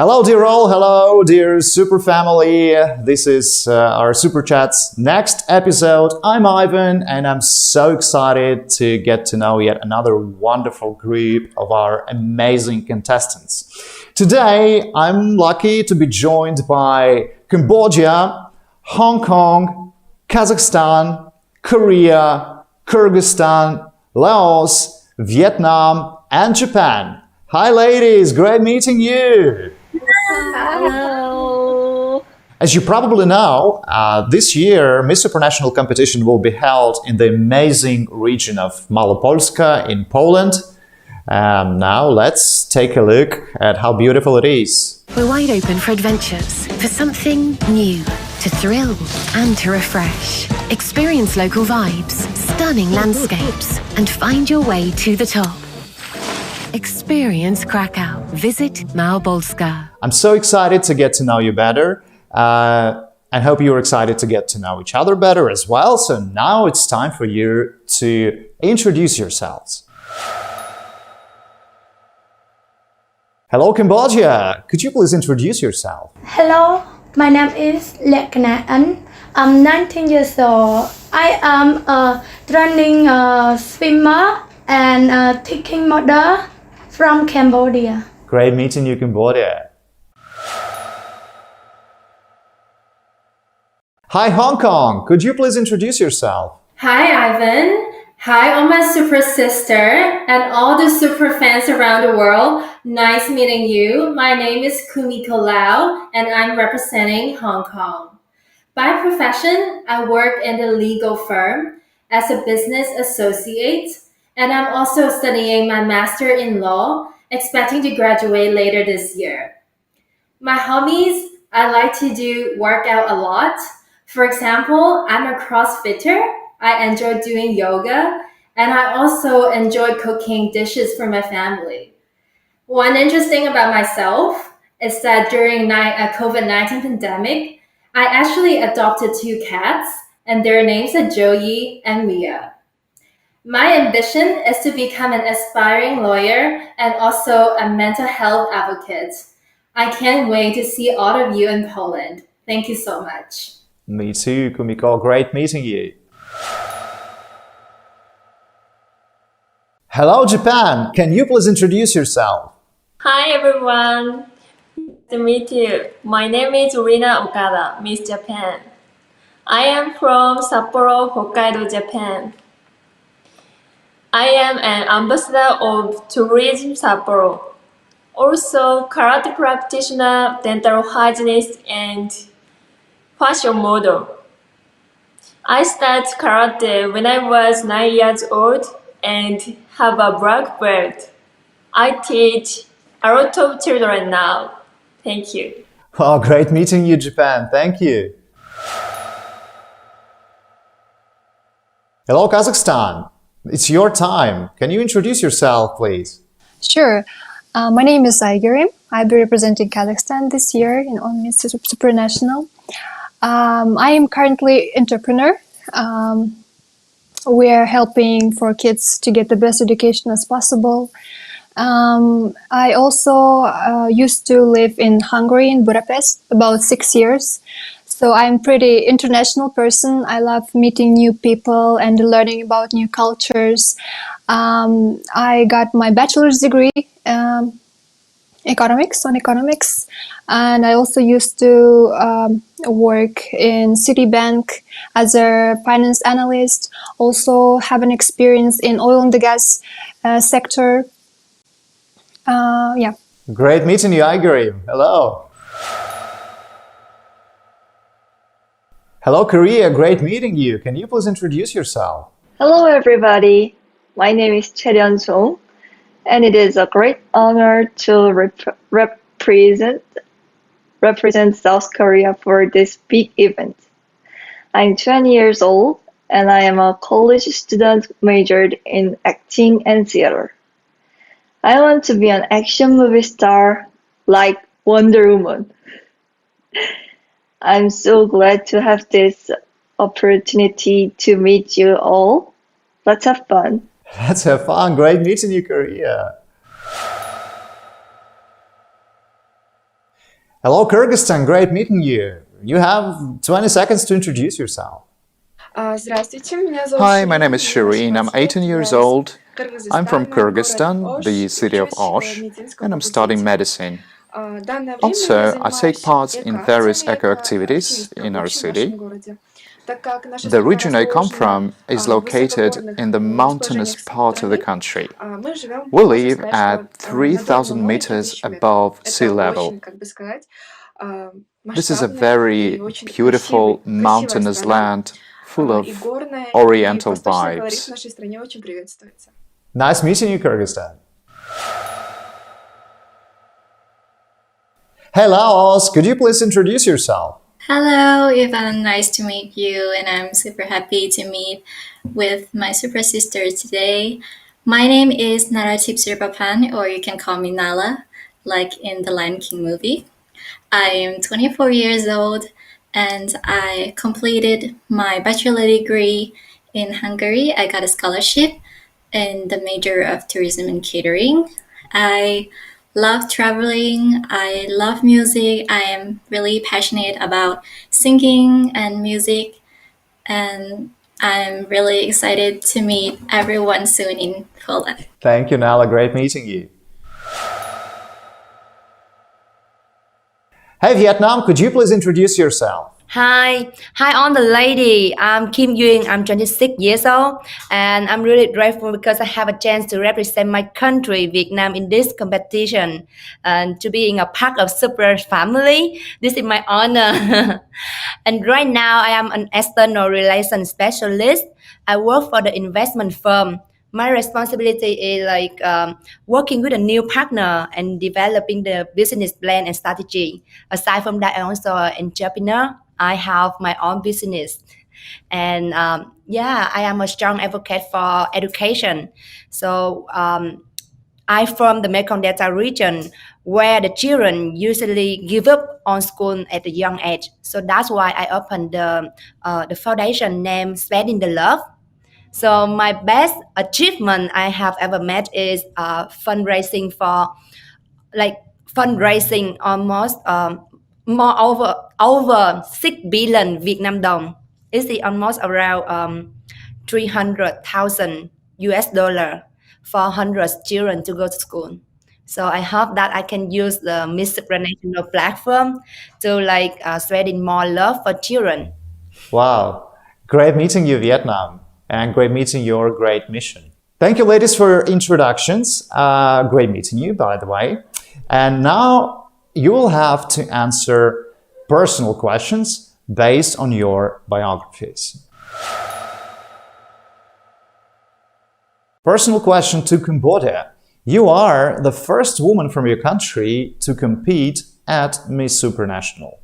Hello, dear all. Hello, dear super family. This is our Super Chat's next episode. I'm Ivan, and I'm so excited to get to know yet another wonderful group of our amazing contestants. Today, I'm lucky to be joined by Cambodia, Hong Kong, Kazakhstan, Korea, Kyrgyzstan, Laos, Vietnam, and Japan. Hi, ladies. Great meeting you. Hello. As you probably know, this year Miss Supranational competition will be held in the amazing region of Malopolska in Poland. Now let's take a look at how beautiful it is. We're wide open for adventures, for something new, to thrill and to refresh. Experience local vibes, stunning landscapes, and find your way to the top. Experience Krakow. Visit Małopolska. I'm so excited to get to know you better. I hope you're excited to get to know each other better as well. So now it's time for you to introduce yourselves. Hello, Cambodia. Could you please introduce yourself? Hello, my name is Lekna An. I'm 19 years old. I am a training swimmer and teaching model from Cambodia. Great meeting you, Cambodia. Hi, Hong Kong. Could you please introduce yourself? Hi, Ivan. Hi, all my super sister and all the super fans around the world. Nice meeting you. My name is Kumiko Lau and I'm representing Hong Kong. By profession, I work in the legal firm as a business associate, and I'm also studying my master in law, expecting to graduate later this year. My hobbies, I like to do workout a lot. For example, I'm a CrossFitter. I enjoy doing yoga, and I also enjoy cooking dishes for my family. One interesting about myself is that during COVID-19 pandemic, I actually adopted 2 cats, and their names are Joey and Mia. My ambition is to become an aspiring lawyer and also a mental health advocate. I can't wait to see all of you in Poland. Thank you so much. Me too, Kumiko. Great meeting you. Hello, Japan. Can you please introduce yourself? Hi everyone. Nice to meet you. My name is Rina Okada, Miss Japan. I am from Sapporo, Hokkaido, Japan. I am an ambassador of Tourism Sapporo. Also, karate practitioner, dental hygienist, and fashion model. I started karate when I was 9 years old and have a black belt. I teach a lot of children now. Thank you. Oh, great meeting you, Japan. Thank you. Hello, Kazakhstan. It's your time. Can you introduce yourself, please? Sure. My name is Aigerim. I'll be representing Kazakhstan this year on Miss Supranational. I am currently entrepreneur. We are helping for kids to get the best education as possible. I also used to live in Hungary, in Budapest, about 6 years. So I'm pretty international person. I love meeting new people and learning about new cultures. I got my bachelor's degree economics, and I also used to work in Citibank as a finance analyst. Also have an experience in oil and the gas sector. Yeah. Great meeting you, Aigerim. Hello. Hello, Korea. Great meeting you. Can you please introduce yourself? Hello, everybody. My name is Cheon Song, and it is a great honor to represent South Korea for this big event. I'm 20 years old, and I am a college student majored in acting and theater. I want to be an action movie star like Wonder Woman. I'm so glad to have this opportunity to meet you all. Let's have fun. Let's have fun. Great meeting you, Korea. Hello, Kyrgyzstan. Great meeting you. You have 20 seconds to introduce yourself. Hi, my name is Shireen. I'm 18 years old. I'm from Kyrgyzstan, the city of Osh, and I'm studying medicine. Also, I take part in various eco activities in our city. The region I come from is located in the mountainous part of the country. We live at 3,000 meters above sea level. This is a very beautiful mountainous land full of oriental vibes. Nice meeting you, Kyrgyzstan. Hey, Laos, could you please introduce yourself? Hello, Ivan. Nice to meet you, and I'm super happy to meet with my super sister today. My name is Nara Tipsirpapan, or you can call me Nala, like in the Lion King movie. I am 24 years old, and I completed my bachelor degree in Hungary. I got a scholarship in the major of tourism and catering. I love traveling. I love music. I am really passionate about singing and music. And I'm really excited to meet everyone soon in Poland. Thank you, Nala. Great meeting you. Hey, Vietnam, could you please introduce yourself? Hi all the lady. I'm Kim Yuen. I'm 26 years old, and I'm really grateful because I have a chance to represent my country, Vietnam, in this competition, and to being a part of Super Family. This is my honor. And right now, I am an external relations specialist. I work for the investment firm. My responsibility is working with a new partner and developing the business plan and strategy. Aside from that, I'm also an entrepreneur. I have my own business. And I am a strong advocate for education. So I'm from the Mekong Delta region where the children usually give up on school at a young age. So that's why I opened the foundation named Spreading the Love. So my best achievement I have ever made is fundraising for fundraising almost more over 6 billion Vietnam dong. It's almost around 300,000 US dollar for hundreds children to go to school. So I hope that I can use the Miss Supranational platform to spreading more love for children. Wow, great meeting you, Vietnam, and great meeting your great mission. Thank you, ladies, for your introductions. Great meeting you, by the way. And now you will have to answer personal questions based on your biographies. Personal question to Cambodia. You are the first woman from your country to compete at Miss Supranational.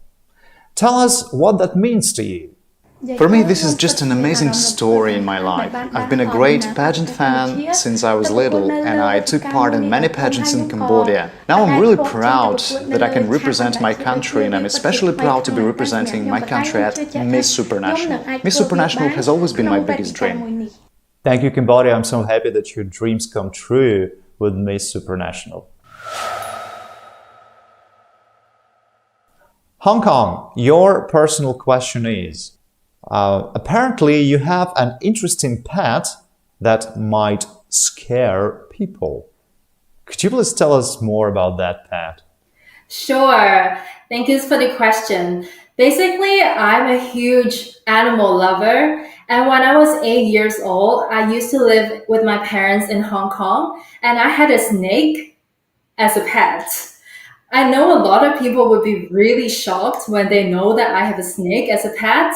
Tell us what that means to you. For me, this is just an amazing story in my life. I've been a great pageant fan since I was little, and I took part in many pageants in Cambodia. Now I'm really proud that I can represent my country, and I'm especially proud to be representing my country at Miss Supranational. Miss Supranational has always been my biggest dream. Thank you, Cambodia. I'm so happy that your dreams come true with Miss Supranational. Hong Kong, your personal question is, apparently you have an interesting pet that might scare people. Could you please tell us more about that pet? Sure. Thank you for the question. Basically, I'm a huge animal lover. And when I was 8 years old, I used to live with my parents in Hong Kong, and I had a snake as a pet. I know a lot of people would be really shocked when they know that I have a snake as a pet.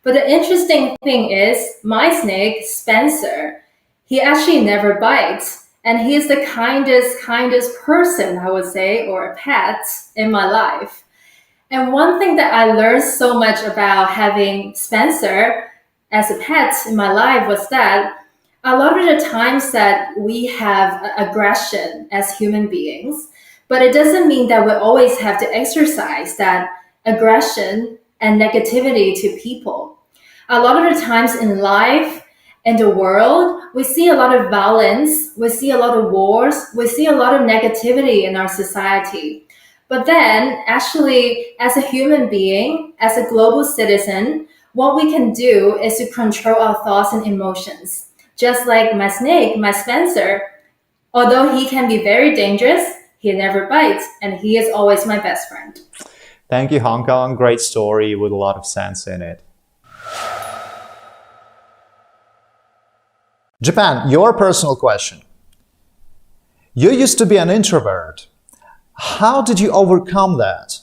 But the interesting thing is, my snake, Spencer, he actually never bites. And he's the kindest person, I would say, or a pet in my life. And one thing that I learned so much about having Spencer as a pet in my life was that a lot of the times that we have aggression as human beings, but it doesn't mean that we always have to exercise that aggression and negativity to people. A lot of the times in life, in the world, we see a lot of violence, we see a lot of wars, we see a lot of negativity in our society. But then, actually, as a human being, as a global citizen, what we can do is to control our thoughts and emotions. Just like my snake, my Spencer, although he can be very dangerous, he never bites, and he is always my best friend. Thank you, Hong Kong. Great story with a lot of sense in it. Japan, your personal question. You used to be an introvert. How did you overcome that?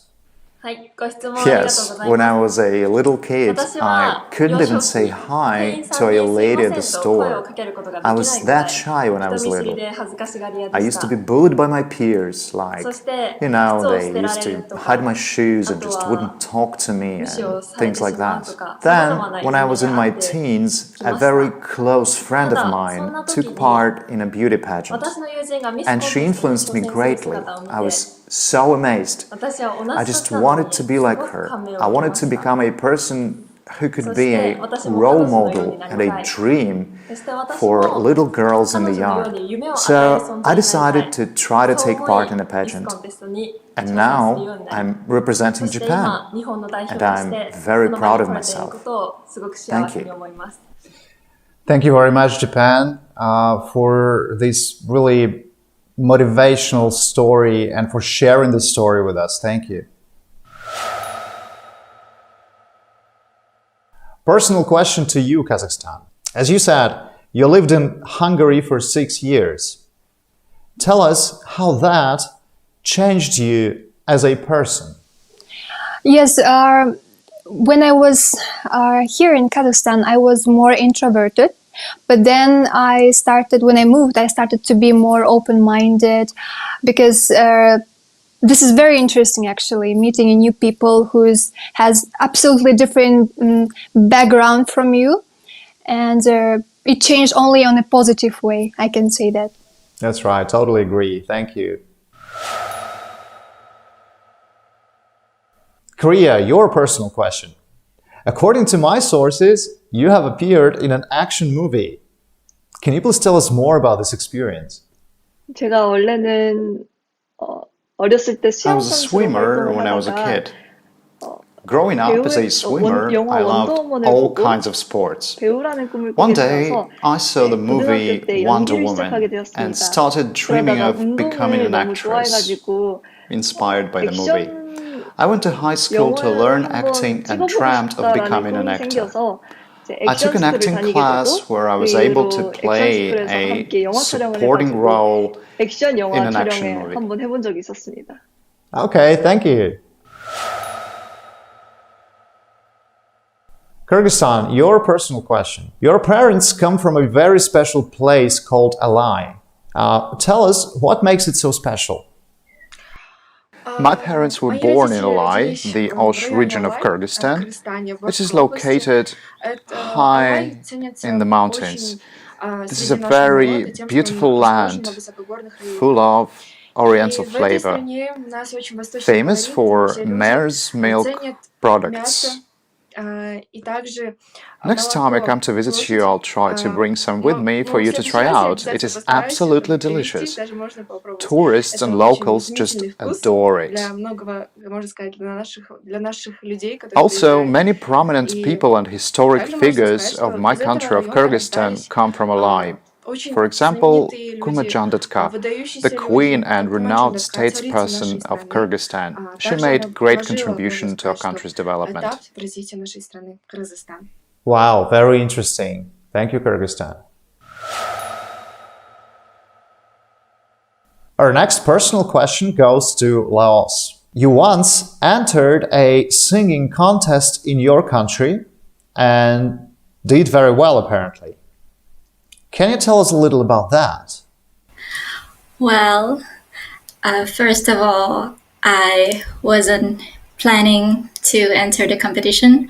はい、ご質問ありがとうご Yes, ざい when ま I す。 was a little kid, 私 I は couldn't 洋 even 食 say 店 hi 員 to さん a にすい lady ま at せ the んと声を store. かけることができ I ない was くら that い shy when I 人 was 見知り little. で恥ずかしがり屋 I でし used to た be。bullied by my peers, そ like, して 靴 you know, を they 捨てら used れる to と hide か、 my shoes あ and と just は wouldn't talk to me 無視 and をされ things て like しまう that. とか、さまざま Then, ない when じ I め was in があ my って teens, き a まし very た。 close た friend of だ、そん mine な時 took に part in a beauty pageant, 私の友人がミス and コン she テストに influenced 挑 me 戦する greatly. 姿を見 I て、 was so amazed. 私は同 I じ just 姿に wanted to be す like ごく her. 感銘を I 受け wanted ま to した。 become a person who could そし be て a 私も彼 role 女のように model なり and た a い。 dream そして私 for も little girls in 彼 the 女のよう yard. に夢を与える So 存 I 在になり decided たい。to try to そう take 思 part い、 in a ミス pageant. コンテストに And 挑戦するよう now になり、 I'm そ representing して Japan. 今、日本の代表 And とし I'm て、 very この場に proud of 来れているこ myself. とをすごく幸 Thank せに you. 思います。Thank you very much, Japan, for this really motivational story and for sharing this story with us. Thank you. Personal question to you, Kazakhstan. As you said, you lived in Hungary for 6 years. Tell us how that changed you as a person. Yes, when I was here in Kazakhstan, I was more introverted. But then when I moved, I started to be more open-minded because this is very interesting, actually, meeting new people who has absolutely different background from you. And it changed only on a positive way, I can say that. That's right, totally agree. Thank you. Korea, your personal question. According to my sources, you have appeared in an action movie. Can you please tell us more about this experience? 제가 원래는 어렸을 때 I 수영 was a 선수로 swimmer 활동을 when I was a 하다가 kid. Growing up as a swimmer, 영화 I loved 원더우먼을 all 보고 kinds of sports. 배우라는 꿈을 One 꾸게 day, 되어서 I saw the movie 고등학교 때 Wonder 연기를 시작하게 Woman and 되었습니다. started dreaming 그러다가 of becoming 운동을 an 너무 actress, 좋아해가지고 inspired by the movie. 액션 I went to high school to learn 영화를 acting 한번 and 찍어보고 dreamt of 싶다라는 becoming an 꿈이 actor. 생겨서 이제 I took 액션 an 스쿨을 acting 다니게 class 되고 where I 그 was able to 이후로 액션 play 스쿨에서 a 함께 영화 촬영을 supporting 해가지고 role 액션 in 영화 an action 촬영에 movie. 한번 해본 적이 있었습니다. Okay, thank you. Kyrgyzstan, your personal question. Your parents come from a very special place called Alai. Tell us what makes it so special. My parents were born in Alai, the Osh region of Kyrgyzstan, which is located high in the mountains. This is a very beautiful land, full of Oriental flavor, famous for mare's milk products. Next time I come to visit you, I'll try to bring some with me for you to try out. It is absolutely delicious. Tourists and locals just adore it. Also, many prominent people and historic figures of my country of Kyrgyzstan come from Alai. For example, Kurmajandatka, the queen and renowned statesperson of Kyrgyzstan. She made great contribution to our country's development. Wow, very interesting. Thank you, Kyrgyzstan. Our next personal question goes to Laos. You once entered a singing contest in your country and did very well, apparently. Can you tell us a little about that? Well, first of all, I wasn't planning to enter the competition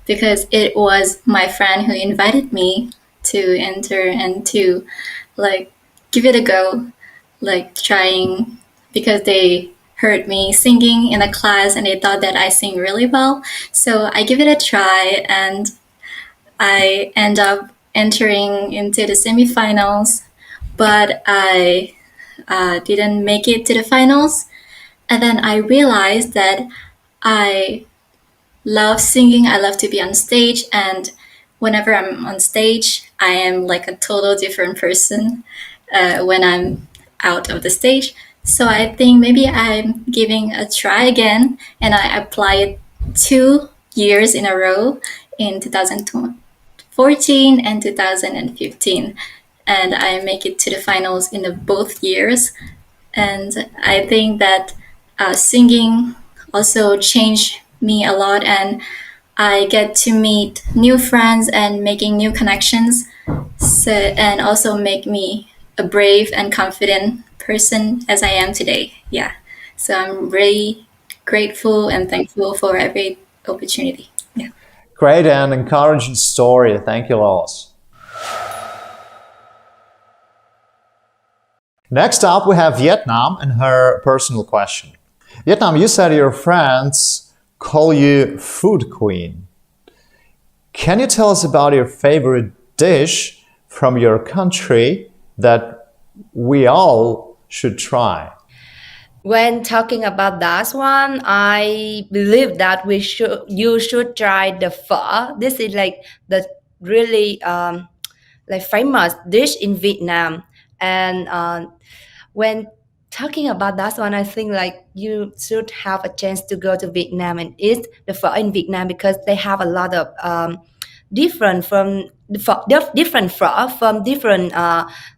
because it was my friend who invited me to enter and to give it a go, trying, because they heard me singing in a class and they thought that I sing really well. So I give it a try and I end up entering into the semifinals, but I didn't make it to the finals And then I realized that I love singing. I love to be on stage. And whenever I'm on stage, I am like a total different person when I'm out of the stage. So I think maybe I'm giving a try again. And I apply it 2 years in a row in 2014 and 2015. And I make it to the finals in both years. And I think that singing also changed me a lot, and I get to meet new friends and making new connections, so, and also make me a brave and confident person as I am today. Yeah, so I'm really grateful and thankful for every opportunity. Yeah. Great and encouraging story. Thank you, Lois. Next up, we have Vietnam and her personal question. Vietnam, you said your friends call you food queen. Can you tell us about your favorite dish from your country that we all should try? When talking about that one, I believe that you should try the pho. This is like the really like famous dish in Vietnam. And when talking about that one, I think like you should have a chance to go to Vietnam and eat the pho in Vietnam, because they have a lot of different from different from different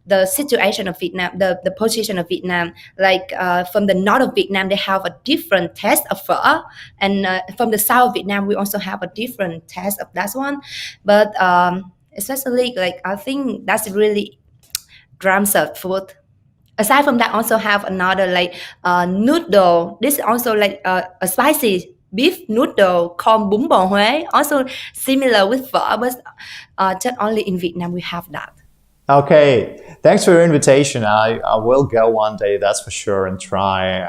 the situation of Vietnam, the position of Vietnam. Like from the north of Vietnam, they have a different taste of pho, and from the south of Vietnam, we also have a different taste of that one. But especially like I think that's really drums of food. Aside from that, also have another like noodle. This is also like a spicy beef noodle called bún bò Huế, also similar with phở, but just only in Vietnam we have that. Okay, thanks for your invitation. I will go one day, that's for sure, and try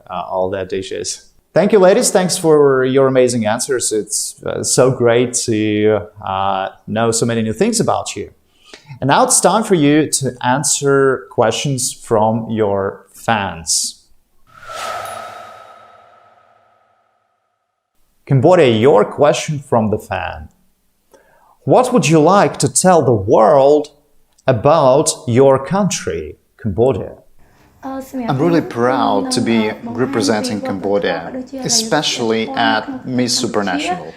all their dishes. Thank you, ladies. Thanks for your amazing answers. It's so great to know so many new things about you. And now it's time for you to answer questions from your fans. Cambodia, your question from the fan. What would you like to tell the world about your country, Cambodia? I'm really proud to be representing Cambodia, especially at Miss Supranational.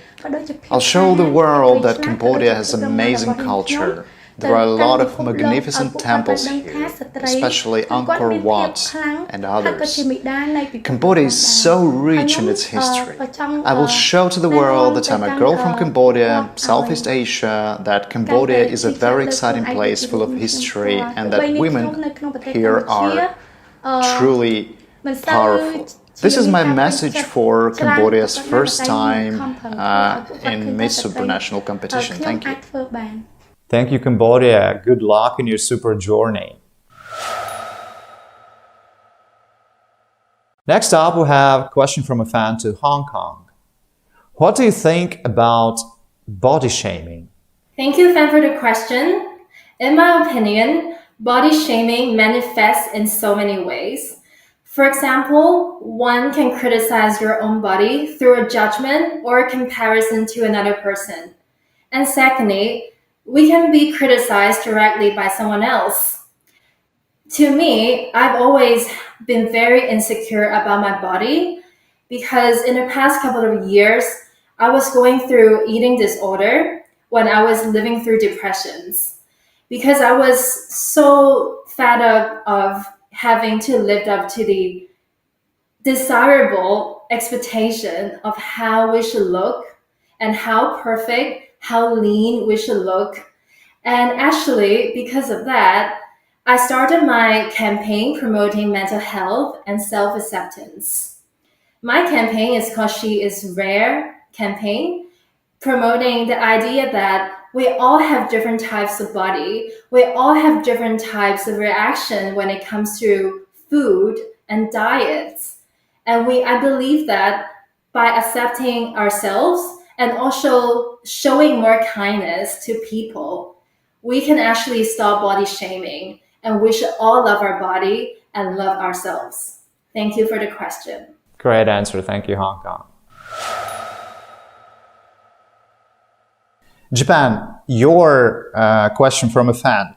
I'll show the world that Cambodia has amazing culture. There are a lot of magnificent temples here, especially Angkor Wat and others. Cambodia is so rich in its history. I will show to the world that I'm a girl from Cambodia, Southeast Asia, that Cambodia is a very exciting place full of history, and that women here are truly powerful. This is my message for Cambodia's first time in Miss Supranational competition. Thank you. Thank you, Cambodia. Good luck in your super journey. Next up, we have a question from a fan to Hong Kong. What do you think about body shaming? Thank you, fan, for the question. In my opinion, body shaming manifests in so many ways. For example, one can criticize your own body through a judgment or a comparison to another person. And secondly, we can be criticized directly by someone else. To me, I've always been very insecure about my body because in the past couple of years, I was going through eating disorder when I was living through depressions because I was so fed up of having to live up to the desirable expectation of how we should look and how perfect, how lean we should look. And actually, because of that, I started my campaign promoting mental health and self-acceptance. My campaign is called She is Rare campaign, promoting the idea that we all have different types of body. We all have different types of reaction when it comes to food and diets. And I believe that by accepting ourselves and also showing more kindness to people, we can actually stop body shaming, and we should all love our body and love ourselves. Thank you for the question. Great answer. Thank you, Hong Kong. Japan, your question from a fan.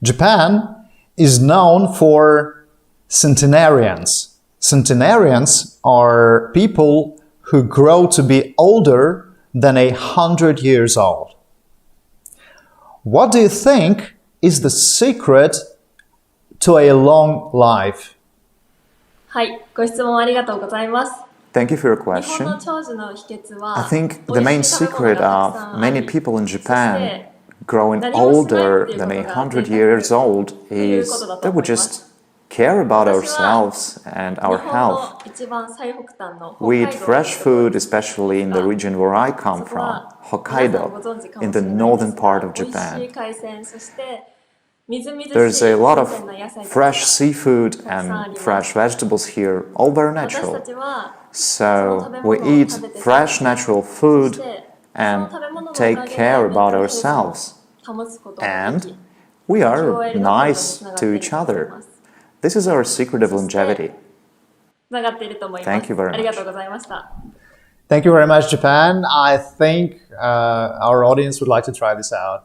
Japan is known for centenarians. Centenarians are people who grow to be older than 100 years old. What do you think is the secret to a long life? はい、ご質問ありがとうございます。 Thank you for your 日本の question. 長寿の秘訣は、 I think 美 the 味 main しい食べ物 secret がたくさ of んあり、 many people in そし Japan て growing 何もしない older っていう than ことが 100 years old というこ is とだと that 思 we います。 just care about 私は ourselves and 日 our 本 health. の一番最北端の北 We 海 eat 道 fresh food, especially in the region where I come そこ from, は皆さんご Hokkaido, 存知か in もし the れないで northern す part が、 of 美味しい Japan. 海鮮、そしてみずみずしい There's a lot 新 of 鮮な野菜たち fresh が seafood たくさんあ and ります。 fresh vegetables here, all very 私た natural. ちは So we eat fresh natural そ food してその and 食べ物のおか take げで care メンタ about ルヘルスも ourselves. 保つことがで And き、 we 気を are 得るところに nice つながっ to ている each と思い other. ます。 This is our secret of そして longevity. つながっていると思いま Thank す。 you very ありが much. とうございました。 Thank you very much, Japan. I think our audience would like to try this out.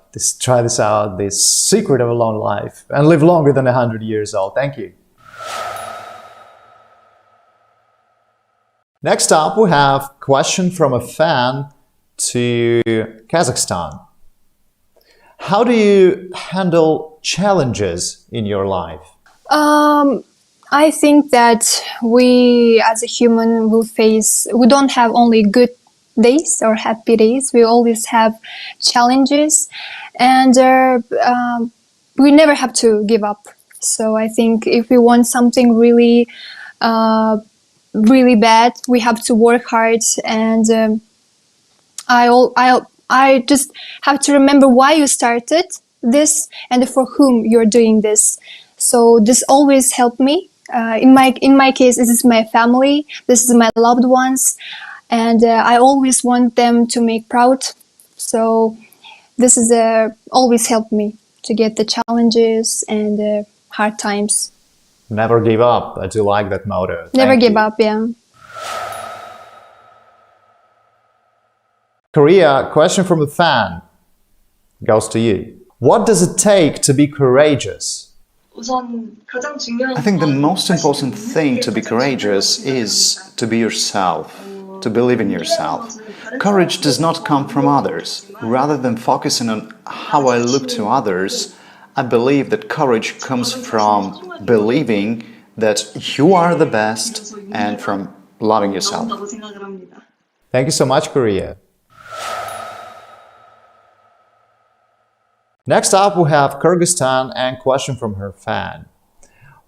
This secret of a long life and live longer than 100 years old. Thank you. Next up, we have a question from a fan to Kazakhstan. How do you handle challenges in your life? I think that we as a human we don't have only good days or happy days. We always have challenges, and we never have to give up. So I think if we want something really, really bad, we have to work hard. And I just have to remember why you started this and for whom you're doing this. So this always helped me. In my case, this is my family. This is my loved ones, and I always want them to make proud. So this is always helped me to get the challenges and hard times. Never give up. I do like that motto. Never Thank give you. up. Yeah. Korea, question from a fan goes to you. What does it take to be courageous? I think the most important thing to be courageous is to be yourself, to believe in yourself. Courage does not come from others. Rather than focusing on how I look to others, I believe that courage comes from believing that you are the best and from loving yourself. Thank you so much, Korea. Next up, we have Kyrgyzstan and question from her fan.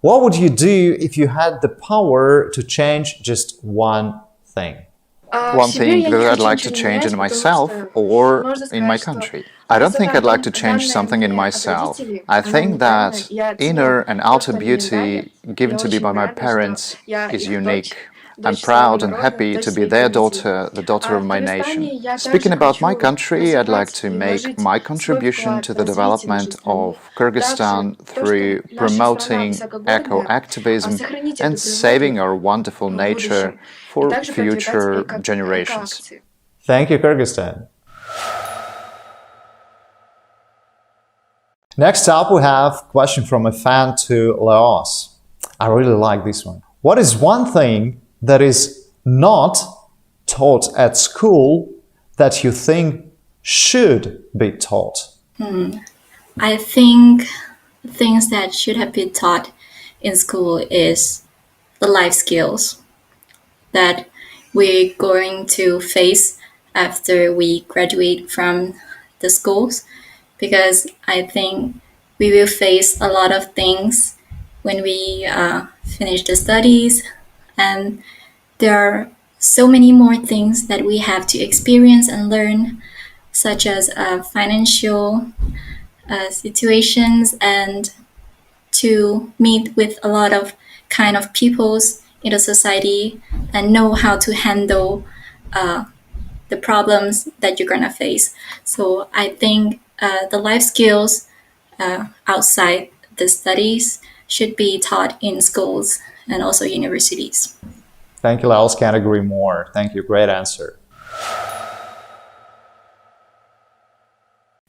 What would you do if you had the power to change just one thing? One thing that I'd like to change in myself or in my country. I don't think I'd like to change something in myself. I think that inner and outer beauty given to me by my parents is unique. I'm proud and happy to be their daughter, the daughter of my nation. Speaking about my country, I'd like to make my contribution to the development of Kyrgyzstan through promoting eco-activism and saving our wonderful nature for future generations. Thank you, Kyrgyzstan. Next up, we have a question from a fan to Laos. I really like this one. What is one thing that is not taught at school that you think should be taught? I think things that should have been taught in school is the life skills that we're going to face after we graduate from the schools, because I think we will face a lot of things when we finish the studies, and there are so many more things that we have to experience and learn, such as financial situations, and to meet with a lot of kind of peoples in the society and know how to handle the problems that you're gonna face. So I think the life skills outside the studies should be taught in schools and also universities. Thank you, Laos. Can't agree more. Thank you. Great answer.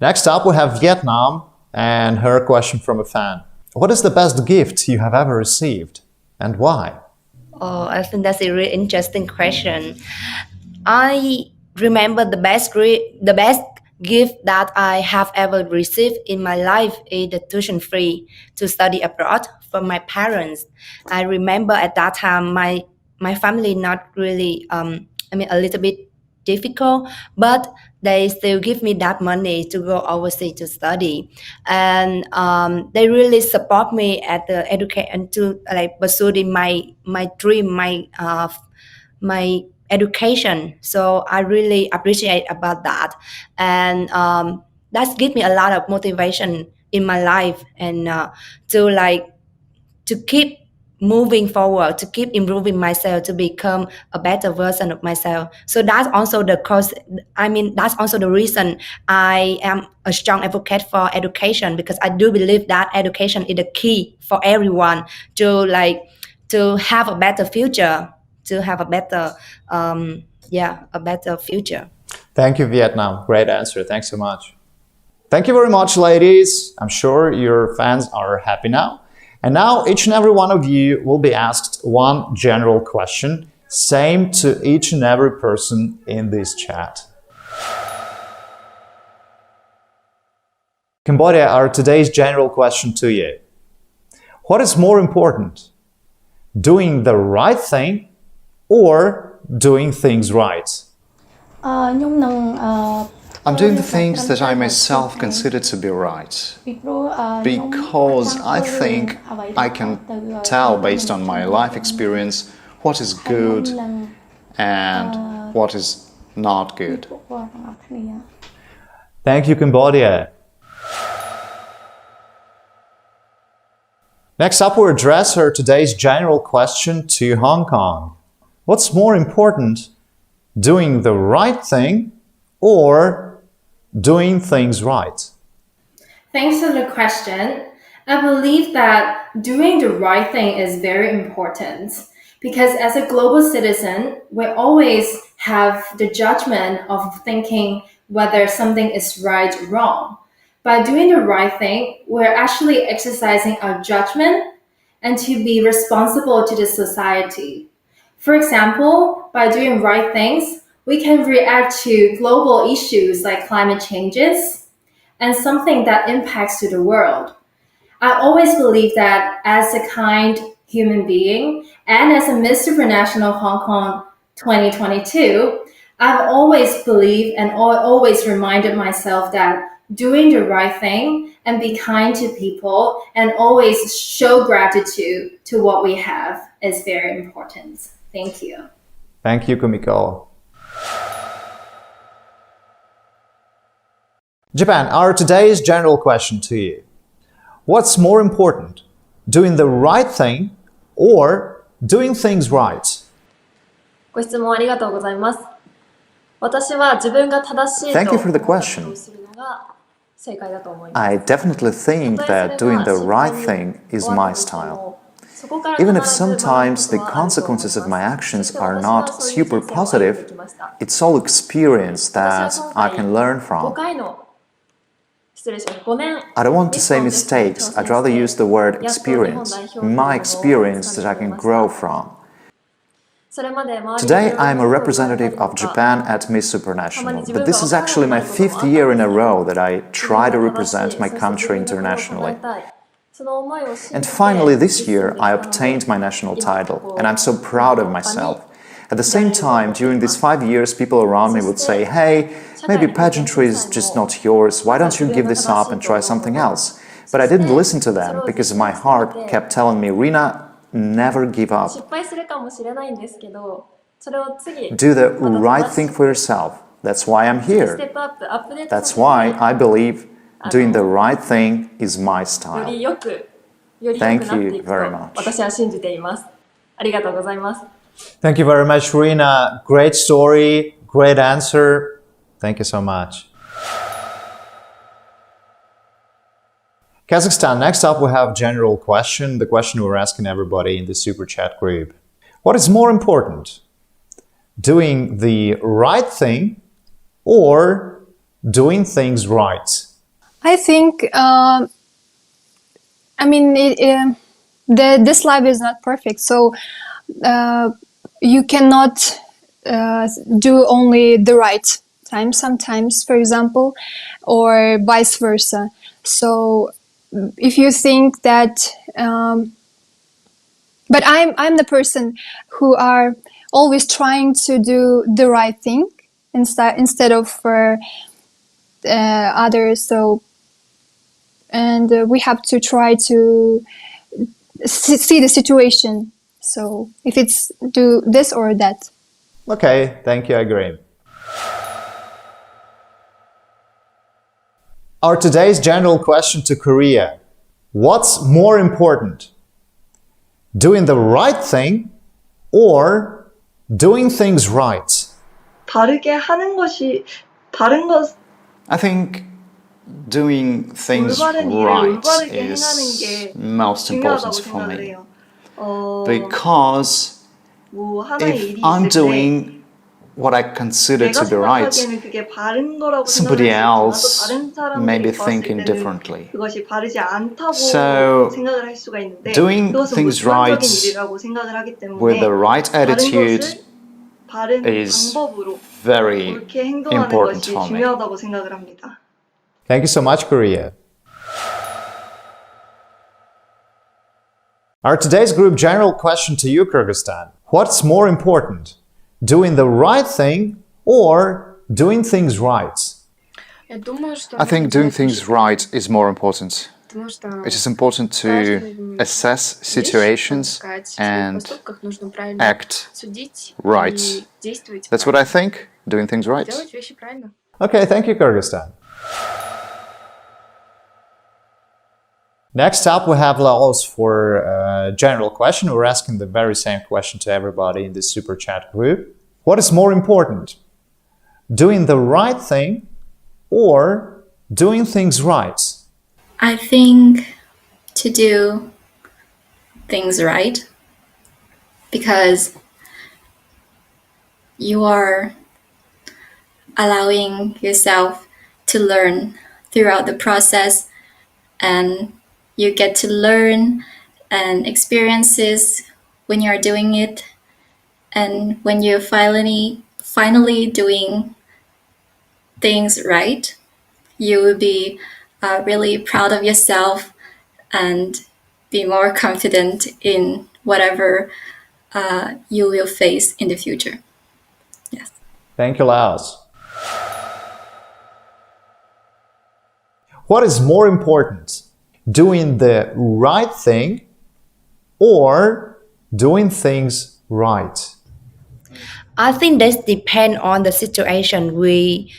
Next up, we have Vietnam and her question from a fan. What is the best gift you have ever received and why? Oh, I think that's a really interesting question. I remember the best gift that I have ever received in my life is the tuition free to study abroad from my parents. I remember at that time my family not really a little bit difficult, but they still give me that money to go overseas to study, and they really support me at the education to like pursuing my dream, my education. So I really appreciate about that, and that's give me a lot of motivation in my life, and to keep moving forward, to keep improving myself, to become a better version of myself. So that's also the cause. I mean, that's also the reason I am a strong advocate for education, because I do believe that education is the key for everyone to have a better future, to have a better a better future. Thank you, Vietnam. Great answer. Thanks so much. Thank you very much, ladies. I'm sure your fans are happy now. And now each and every one of you will be asked one general question, same to each and every person in this chat. Cambodia, our today's general question to you. What is more important, doing the right thing or doing things right? I'm doing the things that I myself consider to be right, because I think I can tell based on my life experience what is good and what is not good. Thank you, Cambodia. Next up, we'll address our today's general question to Hong Kong. What's more important, doing the right thing or doing things right? Thanks for the question. I believe that doing the right thing is very important because as a global citizen, we always have the judgment of thinking whether something is right or wrong. By doing the right thing, we're actually exercising our judgment and to be responsible to the society. For example, by doing right things, we can react to global issues like climate changes and something that impacts to the world. I always believe that as a kind human being and as a Miss Supranational Hong Kong 2022, I've always believed and always reminded myself that doing the right thing and be kind to people and always show gratitude to what we have is very important. Thank you. Thank you, Kumiko. Japan, our today's general question to you. What's more important, doing the right thing or doing things right? ご質問ありがとうございます。私は自分が正しいと Thank you for the question. 思うことをするのが正解だと思います。 I definitely think that doing the right thing is my style. Even if sometimes the consequences of my actions are not super positive, it's all experience that I can learn from. I don't want to say mistakes, I'd rather use the word experience, my experience that I can grow from. Today I am a representative of Japan at Miss Supranational, but this is actually my 5th year in a row that I try to represent my country internationally. And finally this year I obtained my national title, and I'm so proud of myself. At the same time, during these 5 years, people around me would say, hey, maybe pageantry is just not yours, why don't you give this up and try something else? But I didn't listen to them, because my heart kept telling me, Rina, never give up. Do the right thing for yourself. That's why I'm here. That's why I believe doing the right thing is my style. Thank you very much. 私は信じています。ありがとうございます。 Thank you very much, Rina. Great story, great answer. Thank you so much. Kazakhstan, next up we have general question, the question we're asking everybody in the Super Chat group. What is more important? Doing the right thing or doing things right? I think, this life is not perfect, so you cannot do only the right time sometimes, for example, or vice versa. So if you think that, but I'm the person who are always trying to do the right thing instead of for others. So, and we have to try to see the situation. So if it's do this or that. Okay, thank you, I agree. Our today's general question to Korea. What's more important? Doing the right thing or doing things right? 다르게 하는 것이 다른 것 I think doing things 올바른 일을 right 올바르게 행하는 is 게 most important 중요하다고 for 생각을 me. 해요. Because 뭐 하나의 if 일이 I'm 있을 때 doing what I consider 내가 to be right, 생각하기에는 그게 바른 거라고 somebody 생각할 수 있지만 또 else 다른 may be 사람들이 봤을 thinking 때는 differently. 그것이 바르지 않다고 So, 생각을 할 수가 있는데 doing 그것은 things 무조건적인 right 일이라고 생각을 하기 때문에 with the right 다른 attitude 것을 바른 is 방법으로 very 옳게 행동하는 important 것이 for me. 중요하다고 생각을 합니다. Thank you so much, Korea. Our today's group general question to you, Kyrgyzstan. What's more important? Doing the right thing or doing things right? I think doing things right is more important. It is important to assess situations and act right. That's what I think, doing things right. Okay, thank you, Kyrgyzstan. Next up, we have Laos for a general question. We're asking the very same question to everybody in this super chat group. What is more important? Doing the right thing or doing things right? I think to do things right, because you are allowing yourself to learn throughout the process, and you get to learn and experiences when you're doing it, and when you're finally doing things right, you will be really proud of yourself and be more confident in whatever you will face in the future. Yes. Thank you, Laos. What is more important? Doing the right thing or doing things right? I think that depends on the situation. We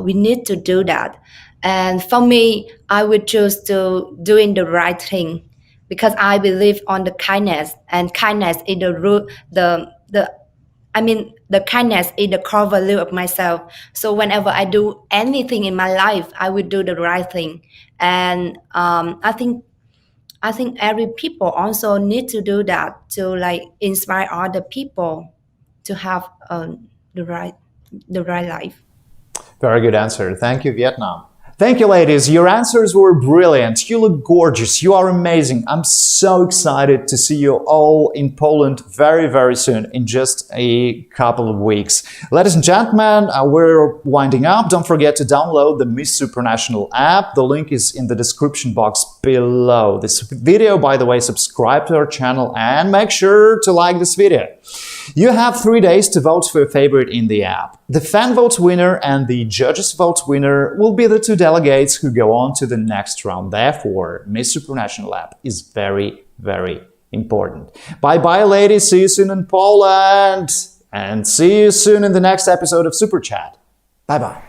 need to do that, and for me, I would choose to doing the right thing because I believe on the kindness, and kindness is the root. The kindness is the core value of myself. So whenever I do anything in my life, I will do the right thing, and I think every people also need to do that to like inspire other people to have the right life. Very good answer. Thank you, Vietnam. Thank you, ladies. Your answers were brilliant. You look gorgeous. You are amazing. I'm so excited to see you all in Poland very, very soon, in just a couple of weeks. Ladies and gentlemen, we're winding up. Don't forget to download the Miss Supranational app. The link is in the description box below this video. By the way, subscribe to our channel and make sure to like this video. You have 3 days to vote for your favorite in the app. The fan vote winner and the judges vote winner will be the two delegates who go on to the next round. Therefore, Miss Supranational app is very, very important. Bye-bye, ladies. See you soon in Poland. And see you soon in the next episode of Super Chat. Bye-bye.